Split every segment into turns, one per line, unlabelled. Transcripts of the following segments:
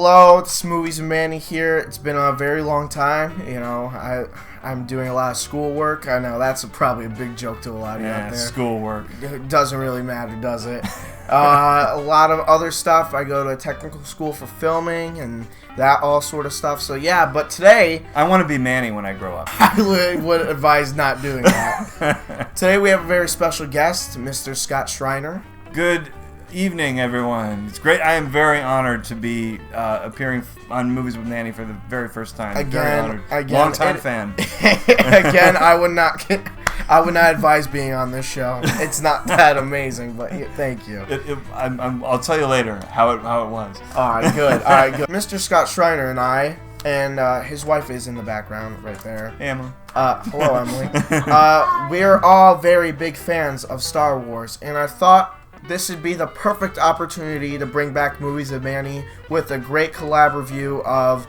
Hello, it's Movies and Manny here. It's been a very long time. You know, I'm doing a lot of schoolwork. I know that's probably a big joke to a lot of you out there.
Schoolwork.
It doesn't really matter, does it? A lot of other stuff. I go to a technical school for filming and that all sort of stuff. So yeah, but today...
I want to be Manny when I grow up.
I would advise not doing that. Today we have a very special guest, Mr. Scott Schreiner.
Good evening, everyone. It's great. I am very honored to be appearing on Movies with Manny for the very first time. Very honored. Long-time fan.
Again, I would not advise being on this show. It's not that amazing, but thank you.
I'll tell you later how it was.
All right, good. Mr. Scott Schreiner and I, and his wife is in the background right there.
Hey, Emily.
Hello, Emily. We're all very big fans of Star Wars, and I thought this would be the perfect opportunity to bring back Movies of Manny with a great collab review of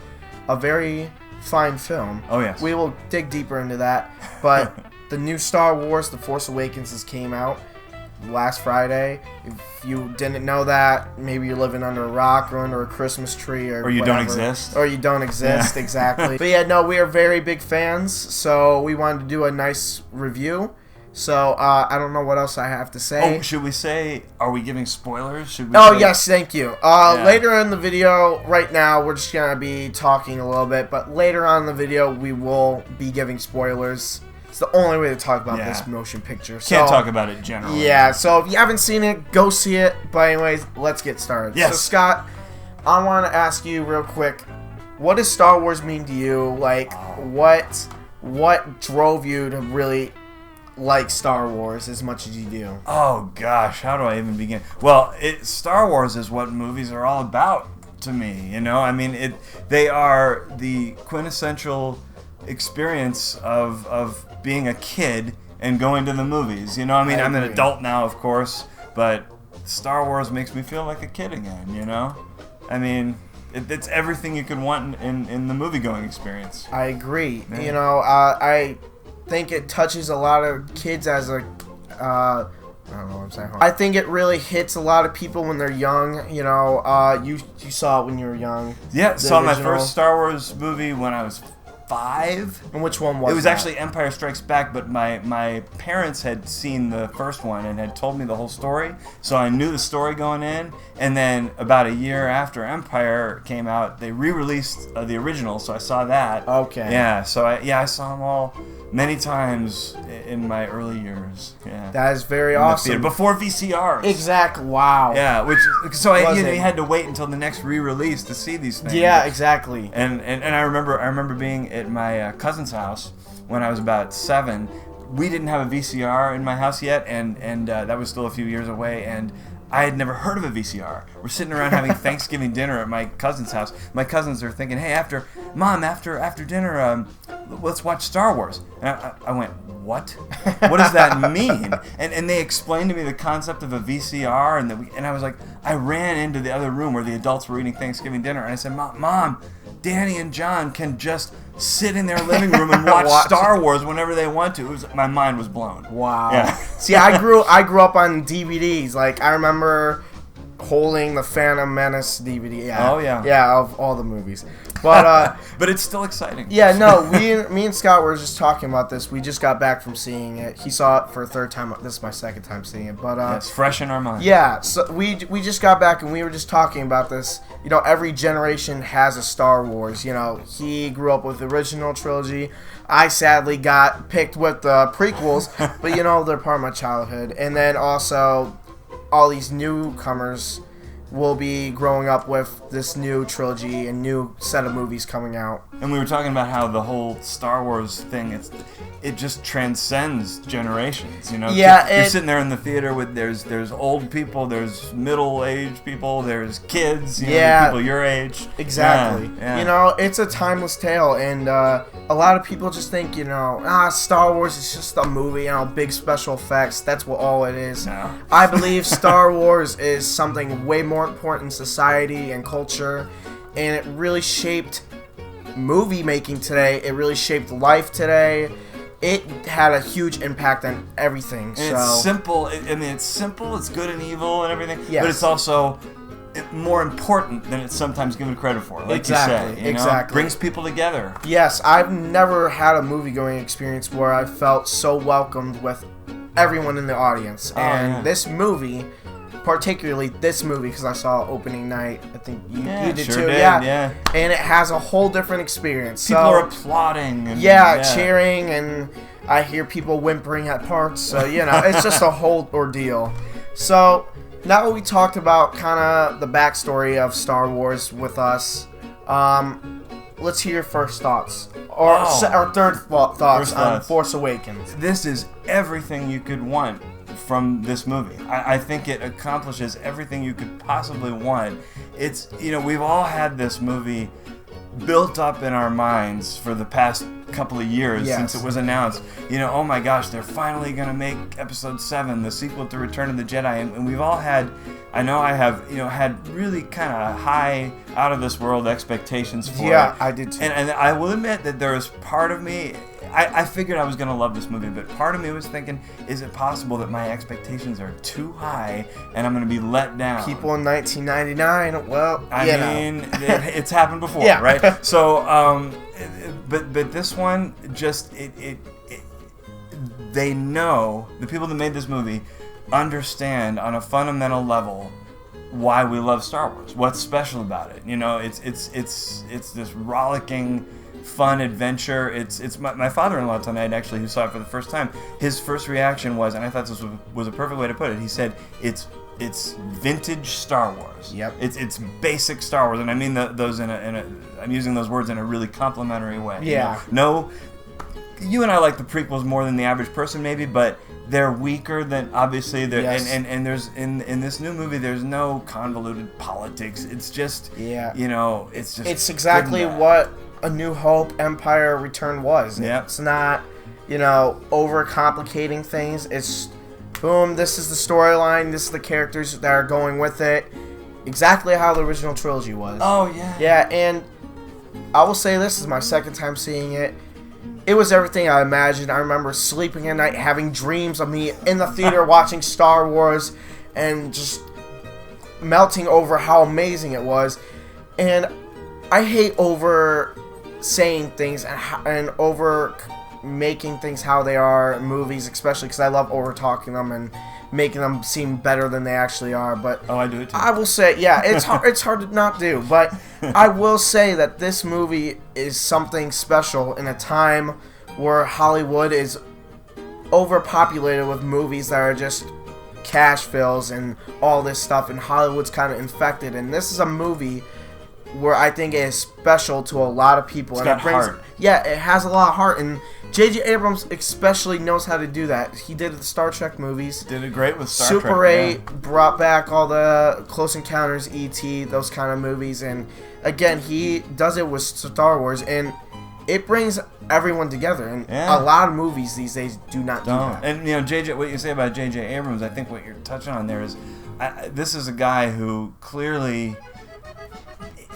a very fine film.
Oh, yes.
We will dig deeper into that, but the new Star Wars, The Force Awakens, has came out last Friday. If you didn't know that, maybe you're living under a rock or under a Christmas tree or
you
whatever.
don't exist.
Or you don't exist, exactly. But yeah, no, we are very big fans, so we wanted to do a nice review. So, I don't know what else I have to say.
Oh, should we say, are we giving spoilers? Should we say...
Yes, thank you. Later in the video, right now, we're just going to be talking a little bit, but later on in the video, we will be giving spoilers. It's the only way to talk about this motion picture.
Can't talk about it generally.
Yeah, so if you haven't seen it, go see it. But anyways, let's get started.
Yes.
So, Scott, I want to ask you real quick, what does Star Wars mean to you? Like, what drove you to really like Star Wars as much as you do?
Oh gosh, how do I even begin? Well, Star Wars is what movies are all about to me. You know, I mean, they are the quintessential experience of being a kid and going to the movies. You know, I mean, I'm an adult now, of course, but Star Wars makes me feel like a kid again. You know, I mean, it's everything you could want in the movie-going experience.
I agree. Man. You know, I think it touches a lot of kids as a I don't know what I'm saying. I think it really hits a lot of people when they're young. You know, you saw it when you were young.
Yeah, saw my first Star Wars movie when I was 5.
And which one was it?
It was actually Empire Strikes Back, but my parents had seen the first one and had told me the whole story, so I knew the story going in. And then about a year after Empire came out, they re-released the original, so I saw that.
Okay.
Yeah, so I saw them all many times in my early years. Yeah.
That is very awesome.
Before VCRs.
Exactly. Wow.
Yeah, so you had to wait until the next re-release to see these things.
Yeah, exactly.
And I remember being at my cousin's house when I was about 7. We didn't have a VCR in my house yet, and that was still a few years away, and I had never heard of a VCR. We're sitting around having Thanksgiving dinner at my cousin's house. My cousins are thinking, hey, after dinner, let's watch Star Wars. And I went, what? What does that mean? And they explained to me the concept of a VCR, and I was like, I ran into the other room where the adults were eating Thanksgiving dinner, and I said, Mom, Danny and John can just sit in their living room and watch Star Wars whenever they want to. My mind was blown.
Wow.
Yeah.
See, I grew up on DVDs. Like, I remember holding the Phantom Menace DVD. Yeah.
Oh, yeah.
Yeah, of all the movies. But
but it's still exciting.
Yeah, no, me and Scott were just talking about this. We just got back from seeing it. He saw it for a third time. This is my second time seeing it. But
it's fresh in our mind.
Yeah, so we just got back and we were just talking about this. You know, every generation has a Star Wars. You know, he grew up with the original trilogy. I sadly got picked with the prequels, but you know, they're part of my childhood. And then also all these newcomers will be growing up with this new trilogy and new set of movies coming out.
And we were talking about how the whole Star Wars thing, it just transcends generations, you know?
Yeah,
you're sitting there in the theater with, there's old people, there's middle-aged people, there's kids, you know, people your age.
Exactly.
Yeah.
You know, it's a timeless tale, and a lot of people just think, you know, Star Wars is just a movie, you know, big special effects, that's what all it is.
No.
I believe Star Wars is something way more important in society and culture, and it really shaped movie making today. It really shaped life today. It had a huge impact on everything.
And it's simple. It's simple. It's good and evil and everything.
Yes.
But it's also more important than it's sometimes given credit for. Like
Exactly,
you say,
exactly.
Brings people together.
Yes, I've never had a movie-going experience where I felt so welcomed with everyone in the audience. And this movie, particularly this movie, because I saw opening night, I think you did
sure
too.
Did,
yeah. And it has a whole different experience.
People are applauding. And,
cheering, and I hear people whimpering at parts. So, it's just a whole ordeal. So, now that we talked about kind of the backstory of Star Wars with us, let's hear your first thoughts. Or third thoughts on Force Awakens.
This is everything you could want from this movie. I think it accomplishes everything you could possibly want. It's, we've all had this movie built up in our minds for the past couple of years since it was announced. Oh my gosh, they're finally going to make Episode 7, the sequel to Return of the Jedi. And we've all had, I know I have, had really kind of high, out of this world expectations for it.
Yeah, I did too.
And I will admit that there was part of me, I figured I was going to love this movie, but part of me was thinking, is it possible that my expectations are too high and I'm going to be let down?
People in 1999, well,
I mean, it's happened before, right? So, but this one, just, they know, the people that made this movie understand on a fundamental level why we love Star Wars, what's special about it. It's this rollicking, fun adventure. It's my father-in-law tonight, actually, who saw it for the first time. His first reaction was, and I thought this was a perfect way to put it, he said, it's vintage Star Wars.
Yep.
It's basic Star Wars, and I mean those in a I'm using those words in a really complimentary way.
Yeah.
You and I like the prequels more than the average person, maybe, but they're weaker than, obviously, and there's in this new movie, there's no convoluted politics. It's just it's
exactly what A New Hope, Empire, Return was.
Yep.
It's not overcomplicating things. It's boom, this is the storyline, this is the characters that are going with it, exactly how the original trilogy was.
Oh yeah.
Yeah, and I will say this is my second time seeing it. It was everything I imagined. I remember sleeping at night, having dreams of me in the theater watching Star Wars, and just melting over how amazing it was. And I hate over saying things and over making things how they are in movies, especially because I love over talking them and making them seem better than they actually are. But
I do it too.
I will say, it's hard, it's hard to not do, but I will say that this movie is something special in a time where Hollywood is overpopulated with movies that are just cash fills and all this stuff, and Hollywood's kind of infected. And this is a movie where I think it is special to a lot of people.
It's got heart.
Yeah, it has a lot of heart, and J.J. Abrams especially knows how to do that. He did the Star Trek movies.
Did it great with Star
Super
Trek.
Super 8 brought back all the Close Encounters, E.T., those kind of movies. And again, he does it with Star Wars, and it brings everyone together. And a lot of movies these days do not do that.
And JJ, what you say about J.J. Abrams, I think what you're touching on there is, this is a guy who clearly,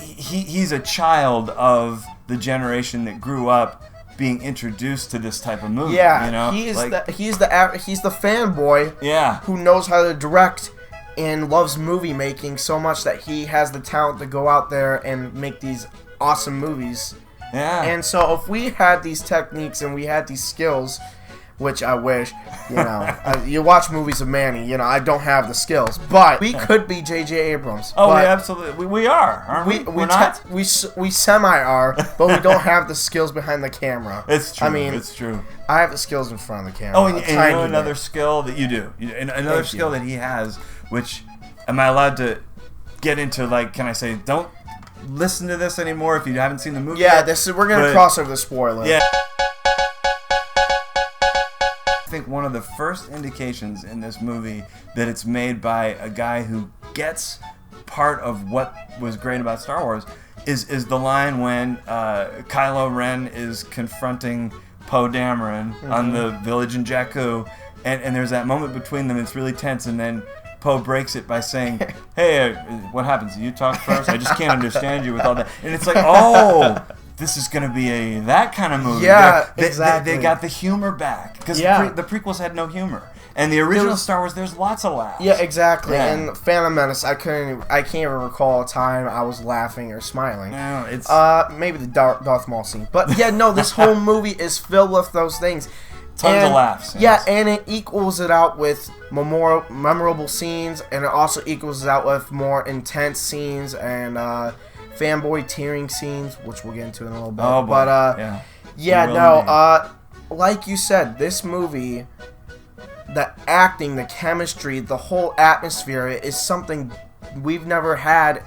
he's a child of the generation that grew up being introduced to this type of movie.
Yeah, he's the fanboy who knows how to direct and loves movie making so much that he has the talent to go out there and make these awesome movies.
Yeah.
And so if we had these techniques and we had these skills, which I wish, you watch movies of Manny, I don't have the skills, but we could be J.J. Abrams.
Oh, we absolutely, we are, aren't we? We're not?
We semi are, but we don't have the skills behind the camera.
It's true.
I mean,
it's true.
I have the skills in front of the camera.
Oh, and another skill that you do, another skill that he has, which, am I allowed to get into, can I say, don't listen to this anymore if you haven't seen the movie yet?
We're going to cross over the spoiler.
Yeah. I think one of the first indications in this movie that it's made by a guy who gets part of what was great about Star Wars is the line when Kylo Ren is confronting Poe Dameron on the village in Jakku, and there's that moment between them. It's really tense, and then Poe breaks it by saying, "Hey, what happens? You talk first. I just can't understand you with all that." And it's like, oh, this is going to be that kind of movie.
Yeah, exactly.
They got the humor back because the prequels had no humor. And the original Star Wars, there's lots of laughs.
Yeah, exactly.
Yeah.
And Phantom Menace, I can't even recall a time I was laughing or smiling.
No, it's
maybe the Darth Maul scene, but yeah, no, this whole movie is filled with those things.
tons of laughs.
Yeah, and it equals it out with memorable scenes, and it also equals it out with more intense scenes and fanboy tearing scenes, which we'll get into in a little bit.
Oh boy.
But
yeah,
like you said, this movie, the acting, the chemistry, the whole atmosphere is something we've never had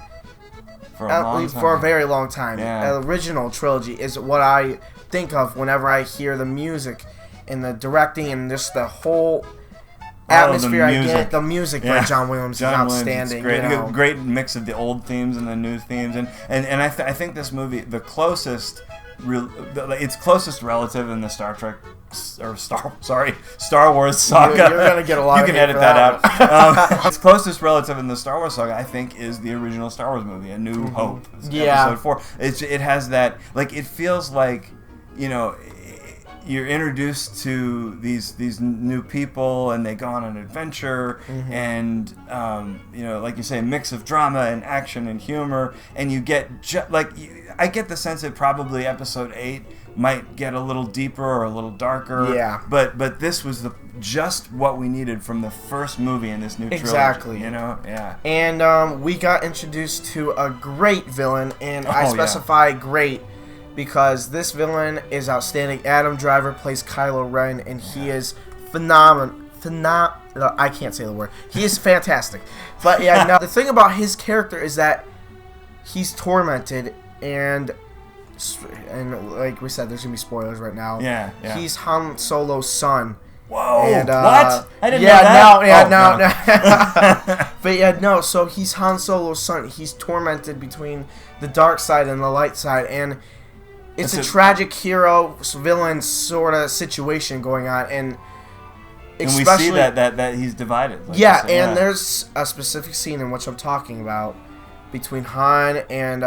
for a
very long time.
Yeah.
The original trilogy is what I think of whenever I hear the music and the directing and just the whole atmosphere. I get the music by John Williams is outstanding.
Great. Great mix of the old themes and the new themes, and I think this movie, the closest. Its closest relative in the Star Wars saga.
You're gonna get a lot.
You can edit that out. Its closest relative in the Star Wars saga, I think, is the original Star Wars movie, A New Hope. Episode 4. It has that. Like, it feels like, you know, you're introduced to these new people, and they go on an adventure, and you know, like you say, a mix of drama and action and humor, and you get I get the sense that probably Episode 8 might get a little deeper or a little darker.
Yeah.
But this was just what we needed from the first movie in this new trilogy.
Exactly.
You know. Yeah.
And we got introduced to a great villain, and I specify great because this villain is outstanding. Adam Driver plays Kylo Ren, and he is phenomenal. I can't say the word. He is fantastic. But yeah, now the thing about his character is that he's tormented, and like we said, there's gonna be spoilers right now.
Yeah.
He's Han Solo's son.
Whoa!
And,
what? I didn't know that.
No. But yeah, no. So he's Han Solo's son. He's tormented between the dark side and the light side, and it's a tragic hero villain sort of situation going on, and
we see that he's divided. Like
there's a specific scene in which I'm talking about between Han and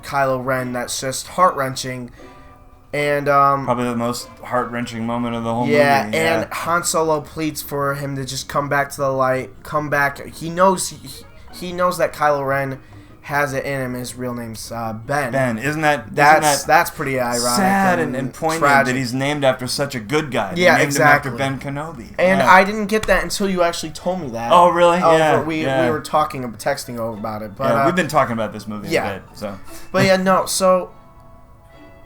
Kylo Ren that's just heart-wrenching, and
probably the most heart-wrenching moment of the whole movie.
Yeah, and Han Solo pleads for him to just come back to the light, come back. He knows that Kylo Ren has it in him. His real name's Ben.
Ben, isn't that
that's pretty ironic,
sad and poignant that he's named after such a good guy.
Yeah,
named
exactly.
him after Ben Kenobi.
And I didn't get that until you actually told me that.
Oh, really?
We were texting over about it. But
we've been talking about this movie a bit. So,
but yeah, no. So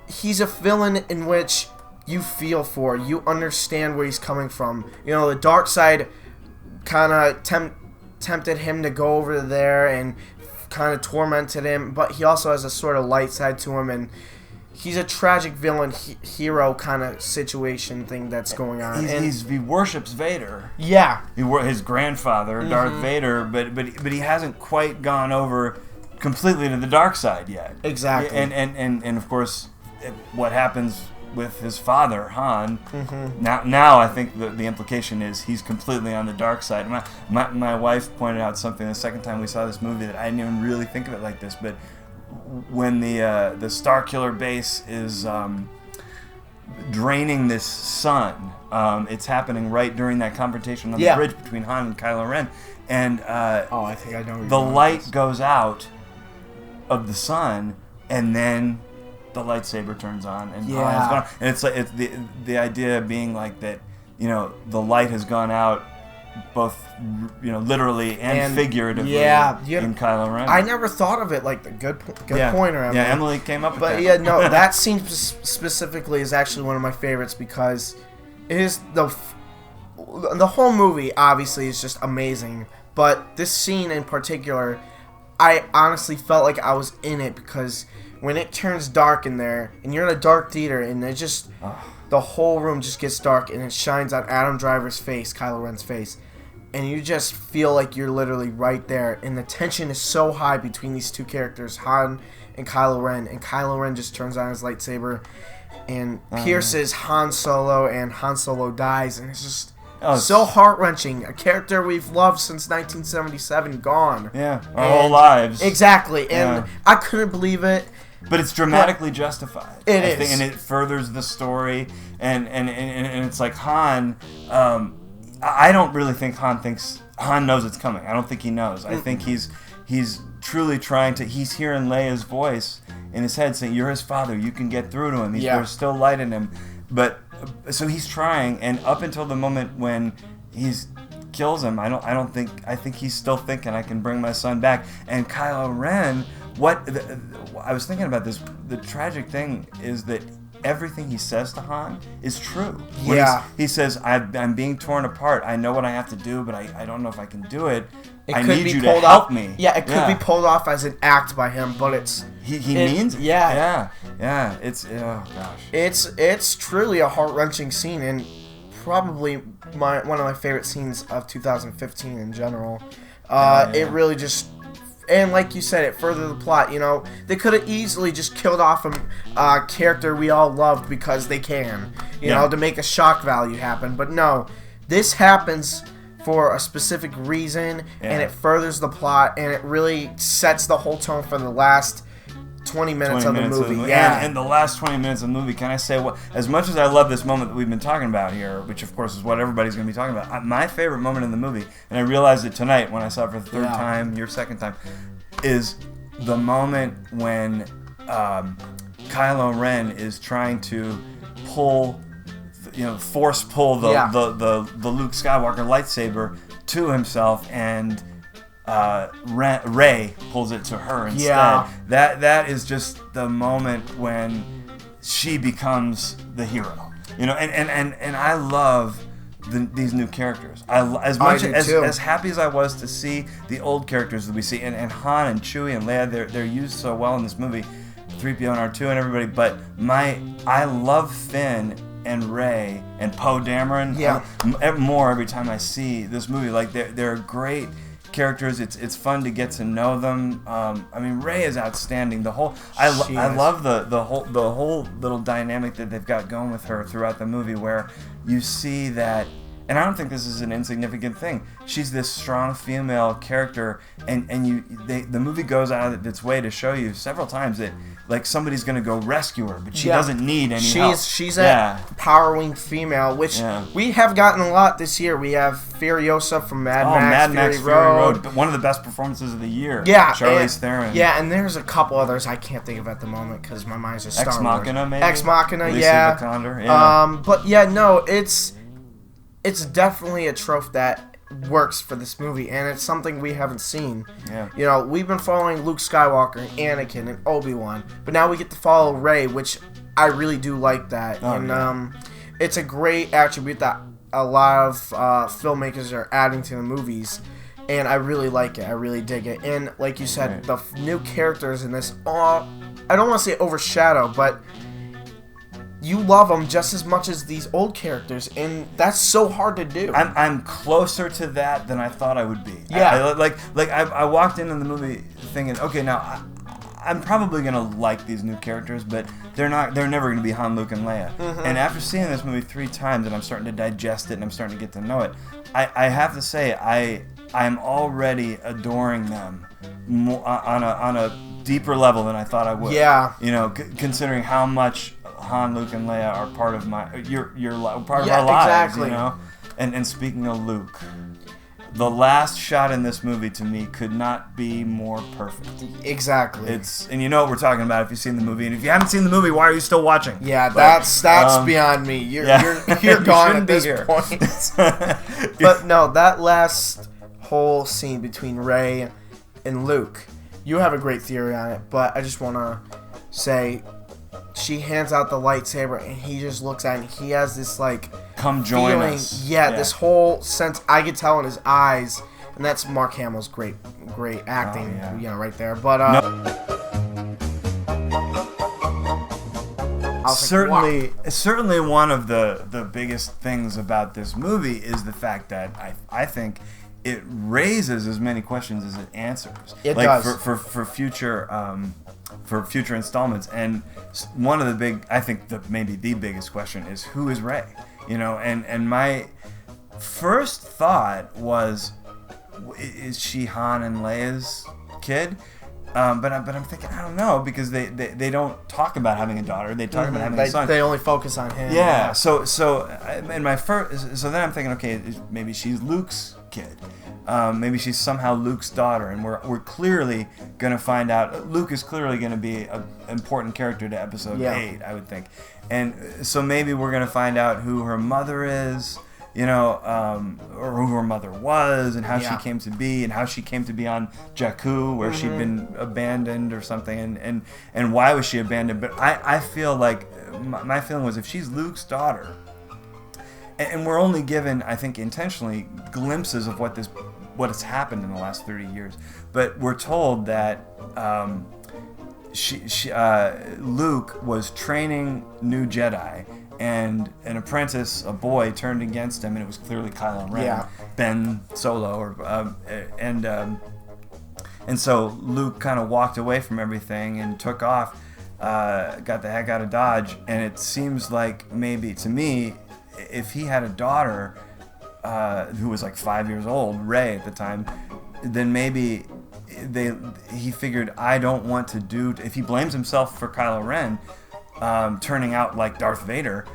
he's a villain in which you feel for. You understand where he's coming from. You know, the dark side kind of tempted him to go over there and kind of tormented him, but he also has a sort of light side to him, and he's a tragic villain hero kind of situation thing that's going on.
He worships Vader.
Yeah,
his grandfather, Darth Vader, but he hasn't quite gone over completely to the dark side yet.
Exactly.
And of course, what happens with his father, Han. Now I think the implication is he's completely on the dark side. My wife pointed out something the second time we saw this movie that I didn't even really think of it like this, but when the Starkiller base is draining this sun, it's happening right during that confrontation on the bridge between Han and Kylo Ren, and
I think I know.
The light goes out of the sun, and then the lightsaber turns on, and Han is gone. And it's like the idea being like that, you know, the light has gone out, both, you know, literally and figuratively. In Kylo Ren.
I never thought of it like the good pointer. Emily.
Yeah, Emily came up with that.
But yeah, no, that scene specifically is actually one of my favorites because it is the whole movie obviously is just amazing, but this scene in particular, I honestly felt like I was in it because when it turns dark in there, and you're in a dark theater, and it just the whole room just gets dark, and it shines on Adam Driver's face, Kylo Ren's face, and you just feel like you're literally right there, and the tension is so high between these two characters, Han and Kylo Ren just turns on his lightsaber and pierces Han Solo, and Han Solo dies, and it's just so heart-wrenching. A character we've loved since 1977 gone.
Yeah, our whole lives.
Exactly, and I couldn't believe it.
But it's dramatically justified.
It is.
And it furthers the story, and it's like Han, I don't really think Han knows it's coming. I don't think he knows. I think he's truly trying to. He's hearing Leia's voice in his head saying, "You're his father. You can get through to him. There's still light in him." But so he's trying, and up until the moment when he's kills him, I think he's still thinking, I can bring my son back. And Kylo Ren, I was thinking about this. The tragic thing is that everything he says to Han is true. He says, I'm being torn apart. I know what I have to do, but I don't know if I can do it. I need you to help me.
Yeah, it could be pulled off as an act by him, but it's...
He means it.
Yeah.
Yeah. Oh, gosh.
It's truly a heart-wrenching scene, and probably one of my favorite scenes of 2015 in general. It really just... And like you said, it furthered the plot. They could have easily just killed off a character we all loved because they can, you know, to make a shock value happen. But no, this happens for a specific reason, and it furthers the plot, and it really sets the whole tone for the last 20 minutes of the movie.
And the last 20 minutes of the movie, can I say, as much as I love this moment that we've been talking about here, which of course is what everybody's going to be talking about, my favorite moment in the movie, and I realized it tonight when I saw it for the third time, your second time, is the moment when Kylo Ren is trying to force pull the Luke Skywalker lightsaber to himself, and Rey pulls it to her instead.
Yeah.
That is just the moment when she becomes the hero. And I love these new characters. As happy as I was to see the old characters that we see, and Han and Chewie and Leia, they're used so well in this movie, 3PO and R2 and everybody. But I love Finn and Rey and Poe Dameron more every time I see this movie. Like they're great characters. It's fun to get to know them. Rey is outstanding. I love the whole little dynamic that they've got going with her throughout the movie, where you see that, and I don't think this is an insignificant thing. She's this strong female character, and the movie goes out of its way to show you several times that like somebody's gonna go rescue her, but she doesn't need any help.
She's a powering female, which we have gotten a lot this year. We have Furiosa from Mad Max Fury Road.
One of the best performances of the year.
Yeah,
Charlize Theron.
Yeah, and there's a couple others I can't think of at the moment because my mind's just Star
Ex Machina,
Wars.
maybe.
Ex Machina,
Alicia Vikander, yeah.
But yeah, no, it's definitely a trope that works for this movie, and it's something we haven't seen.
Yeah.
We've been following Luke Skywalker and Anakin and Obi-Wan, but now we get to follow Rey, which I really do like that. It's a great attribute that a lot of filmmakers are adding to the movies, and I really like it. I really dig it. And like you said, the new characters in this, I don't want to say overshadow, but you love them just as much as these old characters, and that's so hard to do.
I'm closer to that than I thought I would be.
Yeah.
I walked into the movie thinking, okay, now I'm probably gonna like these new characters, but they're never gonna be Han, Luke, and Leia.
Mm-hmm.
And after seeing this movie 3 times, and I'm starting to digest it, and I'm starting to get to know it, I have to say I'm already adoring them more, on a deeper level than I thought I would.
Yeah.
Considering how much Han, Luke, and Leia are part of your part of our lives.
Exactly.
And speaking of Luke, the last shot in this movie to me could not be more perfect.
Exactly.
And you know what we're talking about if you've seen the movie, and if you haven't seen the movie, why are you still watching?
Yeah, that's beyond me. You're gone at this point. But no, that last whole scene between Rey and Luke, you have a great theory on it, but I just want to say, she hands out the lightsaber, and he just looks at it, and he has this, like,
come join
feeling,
us.
Yeah, this whole sense, I could tell in his eyes, and that's Mark Hamill's great acting, right there. But,
certainly one of the biggest things about this movie is the fact that I think it raises as many questions as it answers.
It does.
For future installments, and one of the big, I think maybe the biggest question is, who is Rey? And my first thought was, is she Han and Leia's kid? But I'm thinking, I don't know, because they don't talk about having a daughter. They talk about having a son.
They only focus on him.
Yeah. So then I'm thinking, okay, maybe she's Luke's kid. Maybe she's somehow Luke's daughter, and we're clearly gonna find out. Luke is clearly gonna be an important character to episode 8, I would think. And so maybe we're gonna find out who her mother is. Or who her mother was, and how she came to be, and how she came to be on Jakku, where she'd been abandoned or something, and why was she abandoned. But I feel like, my feeling was, if she's Luke's daughter, and we're only given, I think intentionally, glimpses of what has happened in the last 30 years, but we're told that Luke was training new Jedi, and an apprentice, a boy, turned against him, and it was clearly Kylo Ren, Ben Solo, and so Luke kind of walked away from everything and took off, got the heck out of Dodge, and it seems like, maybe to me, if he had a daughter who was like 5 years old, Rey at the time, then maybe he figured, I don't want to do, if he blames himself for Kylo Ren turning out like Darth Vader,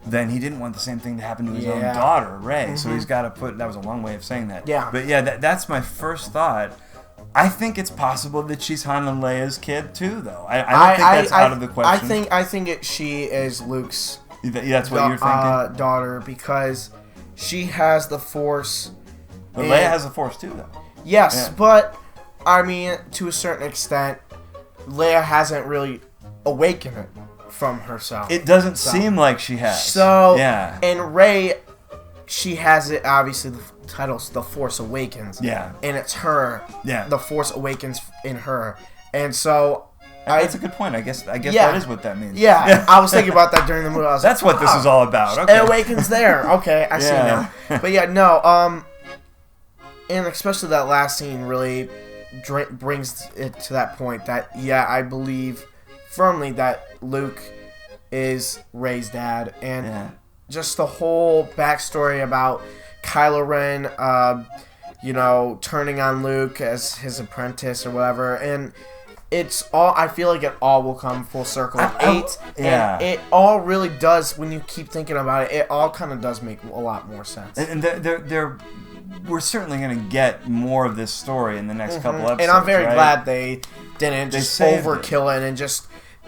then he didn't want the same thing to happen to his own daughter, Rey. So he's got to put, that was a long way of saying that. Yeah. But that's my first thought. I think it's possible that she's Han and Leia's kid too, though. I don't think that's out of the question.
I think she is Luke's
that's what you're thinking?
Daughter, because she has the Force.
But Leia has the Force too, though.
Yes, but I mean, to a certain extent, Leia hasn't really awakened it from herself.
It doesn't seem like she has.
So, and Rey, she has it, obviously, the title's The Force Awakens. Yeah. And it's her. Yeah. The Force Awakens in her. And so...
that's a good point. I guess that is what that means.
Yeah. I was thinking about that during the movie. I was
That's what this is all about. Okay.
It awakens there. Okay, I see now. But yeah, no, and especially that last scene really brings it to that point that, I believe firmly that Luke is Rey's dad, and just the whole backstory about Kylo Ren, turning on Luke as his apprentice or whatever, and it's all, I feel like it all will come full circle in 8, and it all really does, when you keep thinking about it, it all kind of does make a lot more sense.
And we're certainly going to get more of this story in the next couple episodes,
and I'm very glad they didn't just overkill it and just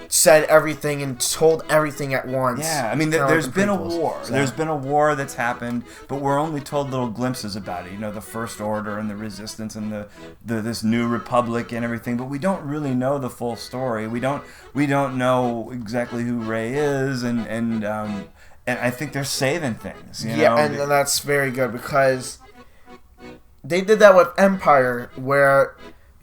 said everything and told everything at once.
Yeah, I mean, there's been a war. So. There's been a war that's happened, but we're only told little glimpses about it. The First Order and the Resistance and this new Republic and everything, but we don't really know the full story. We don't know exactly who Rey is, and I think they're saving things.
And that's very good, because they did that with Empire, where...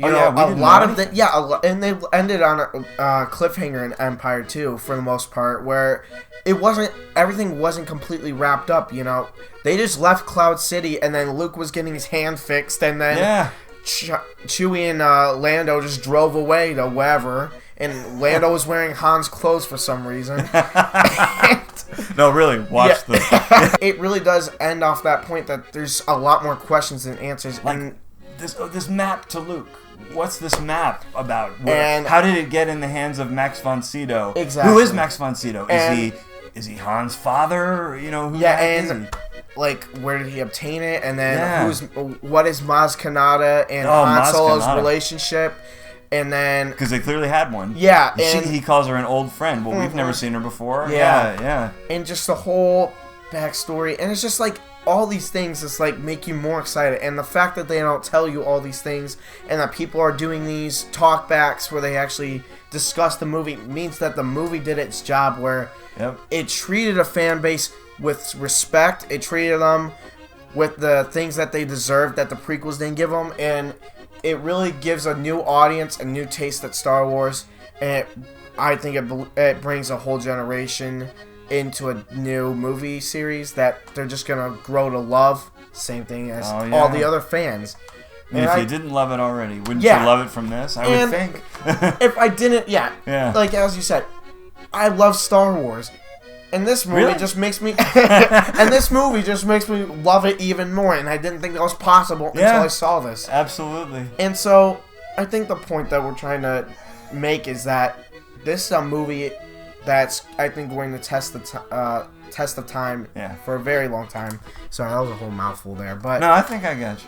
a lot of the and they ended on a cliffhanger in Empire too, for the most part, where everything wasn't completely wrapped up. They just left Cloud City, and then Luke was getting his hand fixed, and then Chewie and Lando just drove away to wherever, and Lando was wearing Han's clothes for some reason.
No, really, watch this.
It really does end off that point that there's a lot more questions than answers.
Like this map to Luke. What's this map about? How did it get in the hands of Max von Sydow?
Exactly.
Who is Max von Sydow? Is he Han's father? Who is he?
Like, where did he obtain it? And then what is Maz Kanata and Han Solo's relationship? And then...
because they clearly had one.
Yeah.
He calls her an old friend. Well, we've never seen her before.
Yeah. And just the whole backstory. And it's just like... all these things just like make you more excited, and the fact that they don't tell you all these things and that people are doing these talkbacks where they actually discuss the movie means that the movie did its job, where it treated a fan base with respect, it treated them with the things that they deserved that the prequels didn't give them, and it really gives a new audience a new taste at Star Wars, and I think it brings a whole generation into a new movie series that they're just gonna grow to love. Same thing as all the other fans.
And if you didn't love it already, wouldn't you love it from this? I would think.
If I didn't, like as you said, I love Star Wars, and this movie just makes me, love it even more. And I didn't think that was possible until I saw this.
Absolutely.
And so I think the point that we're trying to make is that this is a movie that's, I think, going to test of time for a very long time. Sorry, that was a whole mouthful there. But
no, I think I got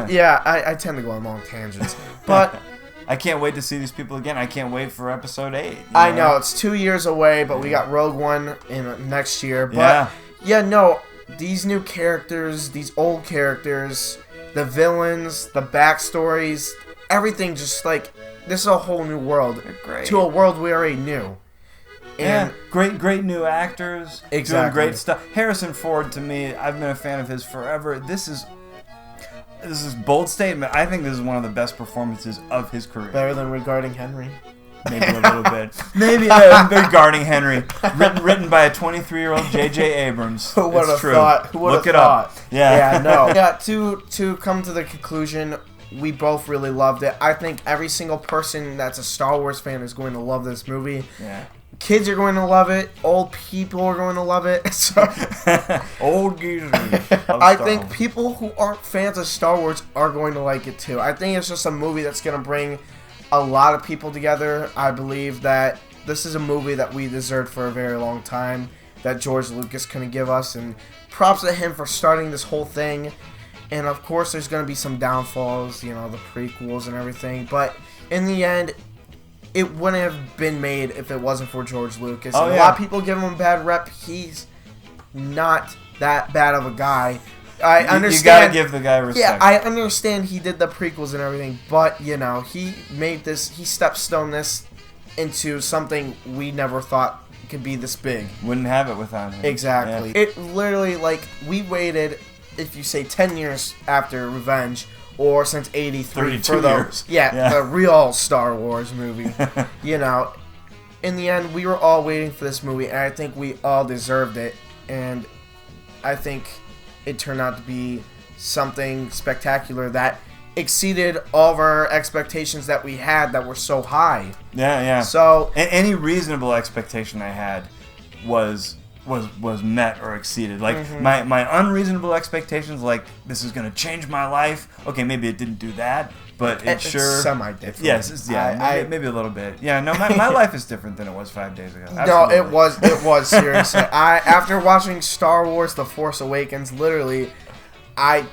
you.
I tend to go on long tangents. But
I can't wait to see these people again. I can't wait for episode 8.
I know, it's 2 years away, but we got Rogue One in next year. But these new characters, these old characters, the villains, the backstories, everything just like, this is a whole new world. To a world we already knew. And
great new actors.
Exactly.
Doing great stuff. Harrison Ford, to me, I've been a fan of his forever. This is bold statement. I think this is one of the best performances of his career.
Better than Regarding Henry.
Maybe a little bit. Maybe Regarding Henry, written by a 23-year-old J.J. Abrams.
Who would have
true.
thought? Who would
Look
have
it
thought?
up. Yeah.
No. To come to the conclusion, we both really loved it. I think every single person that's a Star Wars fan is going to love this movie.
Yeah.
Kids are going to love it. Old people are going to love it. So,
old geezers.
I think people who aren't fans of Star Wars are going to like it too. I think it's just a movie that's going to bring a lot of people together. I believe that this is a movie that we deserved for a very long time, that George Lucas couldn't give us, and props to him for starting this whole thing. And of course there's going to be some downfalls, the prequels and everything, but in the end, it wouldn't have been made if it wasn't for George Lucas. A lot of people give him a bad rep. He's not that bad of a guy. I understand.
You gotta give the guy respect.
Yeah, I understand he did the prequels and everything, but, he made this, he stepstoned this into something we never thought could be this big.
Wouldn't have it without him.
Exactly.
Yeah.
It literally, we waited, if you say 10 years after Revenge, or since 83 for the real Star Wars movie. In the end, we were all waiting for this movie, and I think we all deserved it. And I think it turned out to be something spectacular that exceeded all of our expectations that we had that were so high.
Yeah.
So
any reasonable expectation I had was met or exceeded. My unreasonable expectations, this is going to change my life. Okay, maybe it didn't do that, but it's sure
semi-different.
Yes, maybe a little bit. Yeah, no, my life is different than it was 5 days ago.
Absolutely. No, it was seriously. After watching Star Wars: The Force Awakens, literally, I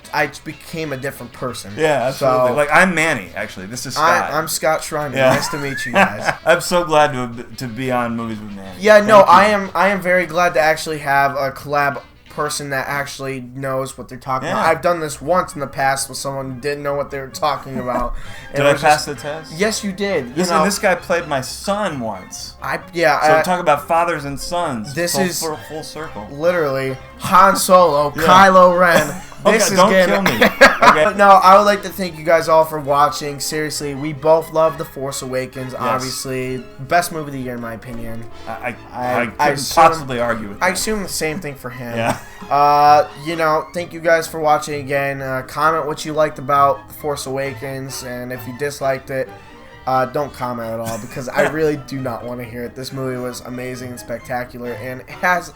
became a different person.
Yeah, absolutely.
So,
I'm Manny, actually. This is Scott.
I'm Scott Schreiner. Yeah. Nice to meet you guys.
I'm so glad to be on Movies with Manny.
Yeah, no, I am very glad to actually have a collab person that actually knows what they're talking about. I've done this once in the past with someone who didn't know what they were talking about.
Did I pass the test?
Yes, you did.
This guy played my son once.
So
talk about fathers and sons.
This is
full circle.
Literally Han Solo, Kylo Ren.
Don't kill me. Okay.
No, I would like to thank you guys all for watching. Seriously, we both love The Force Awakens. Yes. Obviously, best movie of the year in my opinion.
I couldn't possibly argue with that.
I assume the same thing for him.
Yeah.
Thank you guys for watching again. Comment what you liked about The Force Awakens, and if you disliked it, don't comment at all, because I really do not want to hear it. This movie was amazing and spectacular, and it has...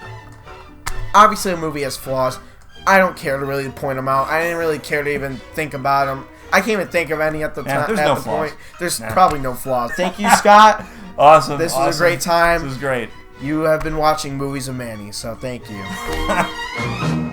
Obviously, a movie has flaws. I don't care to really point them out. I didn't really care to even think about them. I can't even think of any at the time.
There's no flaws.
There's probably no flaws. Thank you, Scott.
Awesome.
This was a great time.
This was great.
You have been watching Movies of Manny, so thank you.